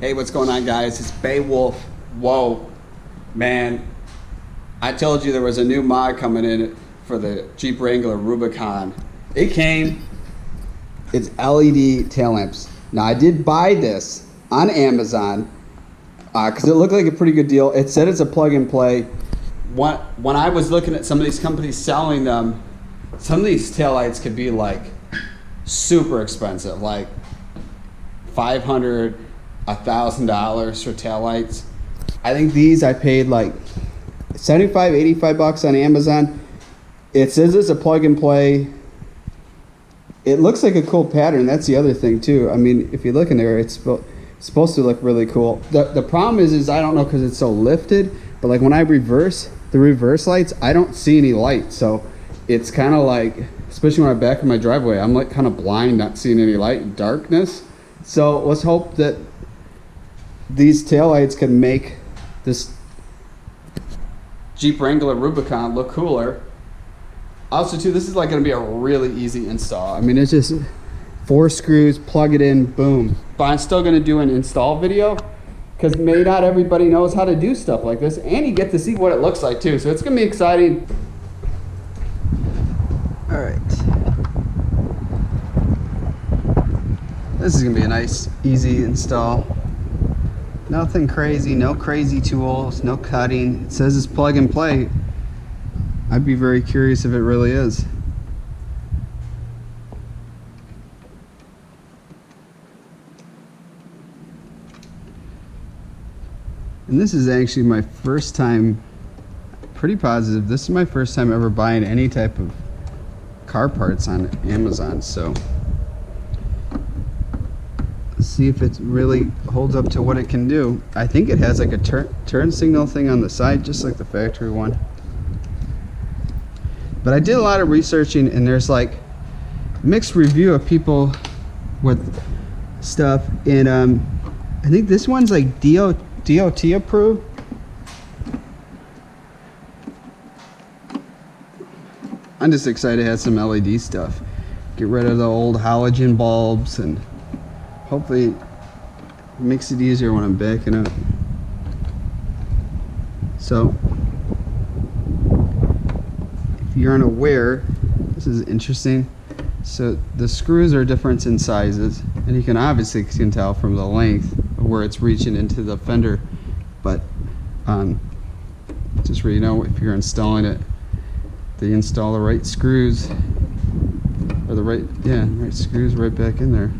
Hey, what's going on, guys? It's Beowulf. Whoa, man. I told you there was a new mod coming in for the Jeep Wrangler Rubicon. It came. It's LED tail lamps. Now, I did buy this on Amazon because it looked like a pretty good deal. It said it's a plug and play. When I was looking at some of these companies selling them, some of these taillights could be like super expensive, like $500, $1,000 for taillights. I think these I paid like 75, 85 bucks on Amazon. It says it's a plug and play. It looks like a cool pattern. That's the other thing too. I mean, if you look in there, it's supposed to look really cool. The problem is I don't know because it's so lifted, but like when I reverse, the reverse lights, I don't see any light. So it's kind of like, especially when I back in my driveway, I'm like kind of blind, not seeing any light, darkness. So let's hope that these taillights can make this Jeep Wrangler Rubicon look cooler. Also too, this is like going to be a really easy install. I mean, it's just 4 screws, plug it in, boom. But I'm still going to do an install video because maybe not everybody knows how to do stuff like this, and you get to see what it looks like too. So it's going to be exciting. All right. This is going to be a nice, easy install. Nothing crazy, no crazy tools, no cutting. It says it's plug and play. I'd be very curious if it really is. And this is actually my first time, pretty positive, this is my first time ever buying any type of car parts on Amazon, so let's see if it really holds up to what it can do. I think it has like a turn signal thing on the side, just like the factory one. But I did a lot of researching, and there's like mixed review of people with stuff, and I think this one's like DOT approved. I'm just excited to have some LED stuff. Get rid of the old halogen bulbs, and hopefully it makes it easier when I'm backing up. So if you're unaware, this is interesting. So the screws are different in sizes, and you can obviously tell from the length of where it's reaching into the fender. But just so you know, if you're installing it, they install the right screws, or the right screws right back in there.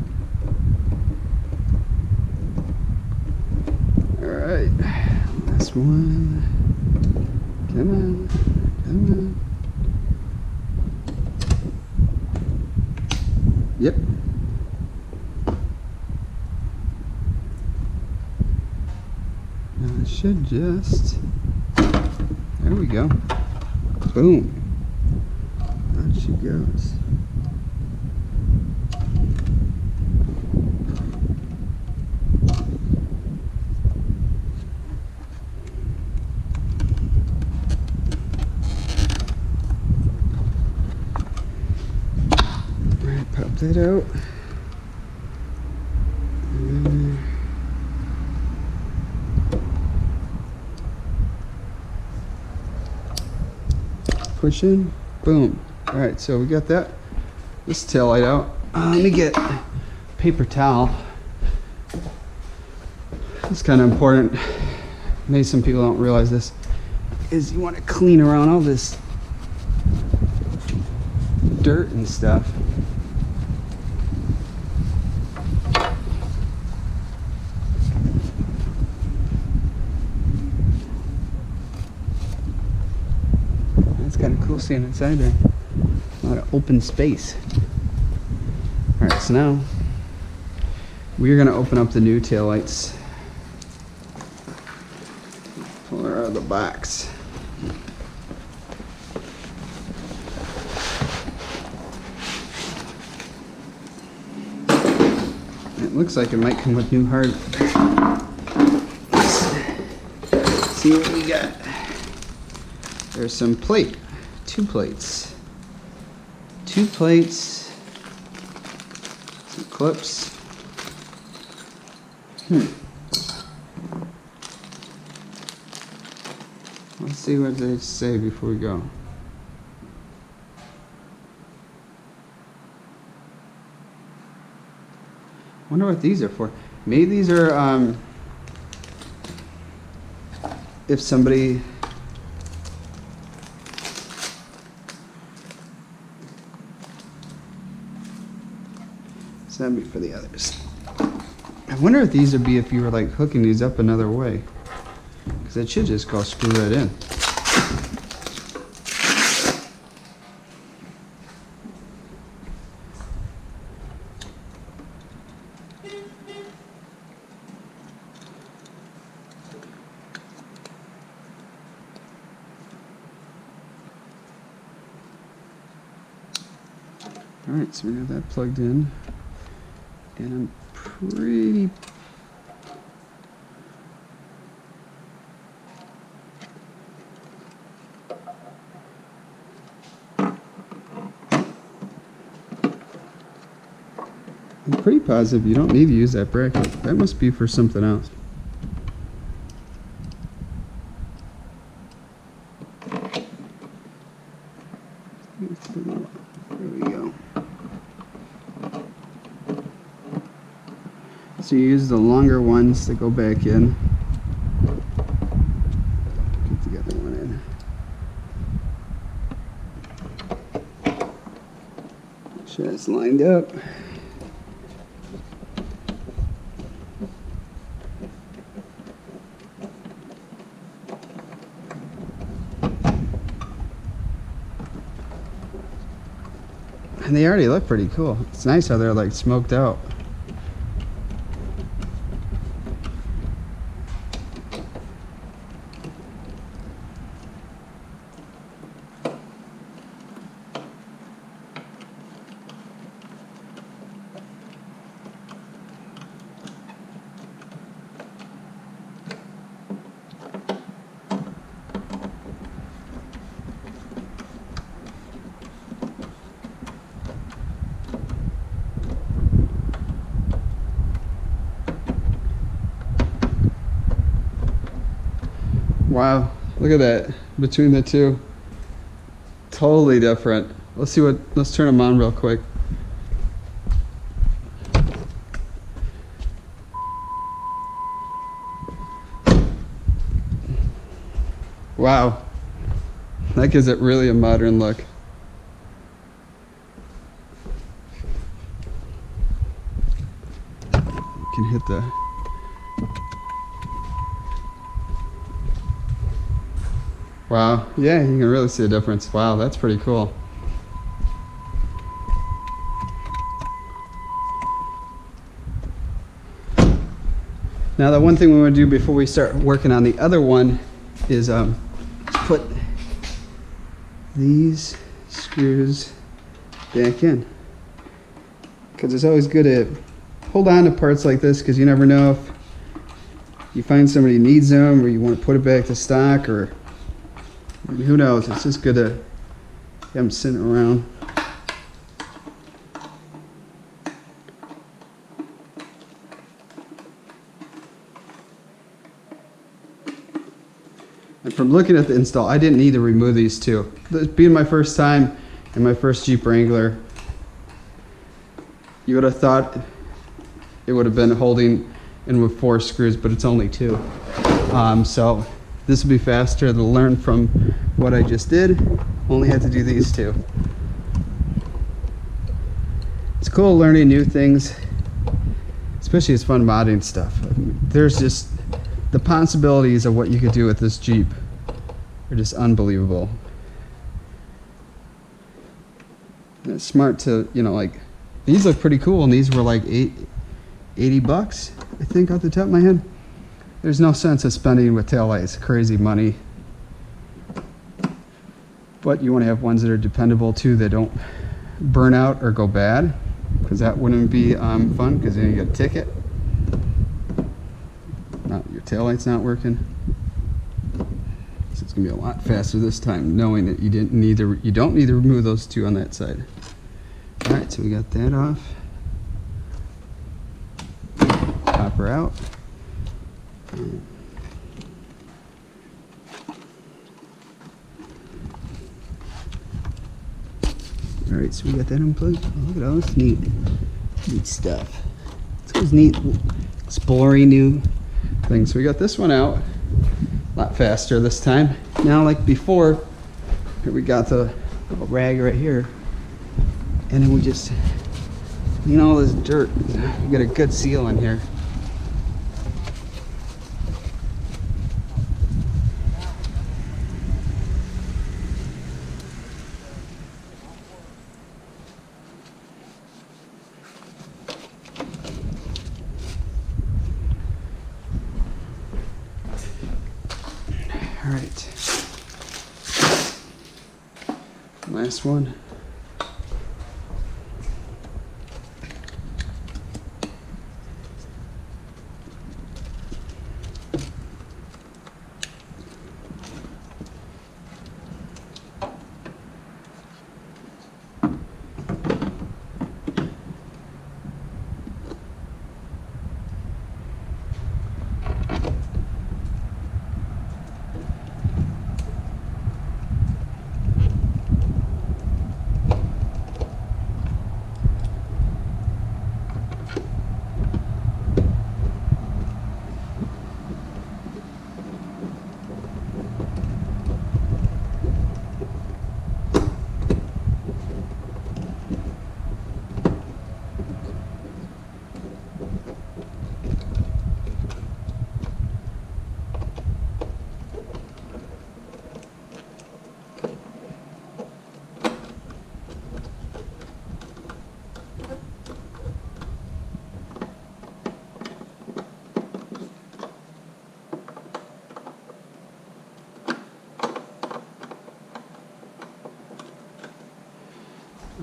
All right, last one. Come on, come on. Yep. Now it should just, there we go. Boom. Out she goes. Pop that out. Push in, boom. All right, so we got this tail light out. Let me get paper towel. It's kind of important. Maybe some people don't realize this, is you want to clean around all this dirt and stuff. It's kind of cool seeing inside there. A lot of open space. All right, so now we're going to open up the new taillights. Pull her out of the box. It looks like it might come with new hardware. Let's see what we got. There's some plate. 2 plates. 2 plates. Some clips. Let's see what they say before we go. Wonder what these are for. Maybe these are if somebody that'd be for the others. I wonder if these would be if you were like hooking these up another way, because it should just go screw right in. Alright, so we got that plugged in, and I'm pretty positive you don't need to use that bracket. That must be for something else. So you use the longer ones to go back in. Get the other one in. Make sure it's lined up. And they already look pretty cool. It's nice how they're like smoked out. Wow, look at that, between the two. Totally different. Let's turn them on real quick. Wow, that gives it really a modern look. You can hit the wow, yeah, you can really see a difference. Wow, that's pretty cool. Now the one thing we want to do before we start working on the other one is put these screws back in. Because it's always good to hold on to parts like this, because you never know if you find somebody needs them or you want to put it back to stock, or who knows. It's just good to have them sitting around. And from looking at the install, I didn't need to remove these two. This being my first time in my first Jeep Wrangler, you would have thought it would have been holding in with 4 screws, but it's only 2. So this will be faster to learn from what I just did. Only had to do these 2. It's cool learning new things, especially it's fun modding stuff. I mean, there's just the possibilities of what you could do with this Jeep are just unbelievable. And it's smart to, you know, like, these look pretty cool, and these were like $80, I think, off the top of my head. There's no sense of spending with taillights crazy money. But you want to have ones that are dependable too, that don't burn out or go bad, because that wouldn't be fun, because then you get a ticket. Your taillight's not working. So it's gonna be a lot faster this time, knowing that you don't need to remove those 2 on that side. All right, so we got that off. Pop her out. Alright, so we got that unplugged. Oh, look at all this neat stuff. It's always neat exploring new things. So we got this one out a lot faster this time. Now, like before, here we got the little rag right here, and then we just clean all this dirt. We got a good seal in here. All right, last one.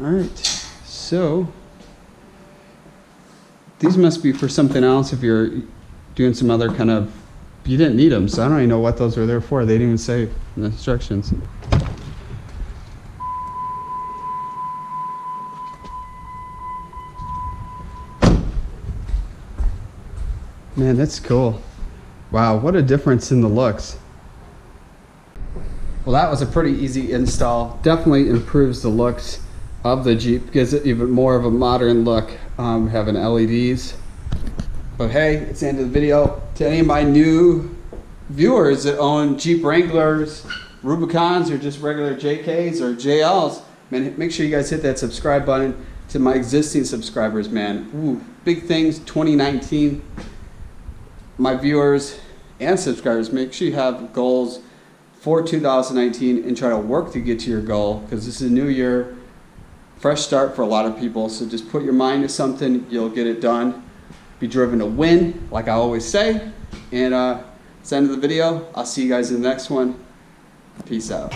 All right, so these must be for something else if you're doing some other kind of, you didn't need them, so I don't even know what those were there for. They didn't even say in the instructions. Man, that's cool. Wow, what a difference in the looks. Well, that was a pretty easy install. Definitely improves the looks of the Jeep, gives it even more of a modern look, having LEDs. But hey, it's the end of the video. To any of my new viewers that own Jeep Wranglers, Rubicons, or just regular JKs or JLs, man, make sure you guys hit that subscribe button. To my existing subscribers, man, ooh, big things 2019. My viewers and subscribers, make sure you have goals for 2019 and try to work to get to your goal, because this is a new year, fresh start for a lot of people. So just put your mind to something, you'll get it done. Be driven to win, like I always say. And it's the end of the video. I'll see you guys in the next one. Peace out.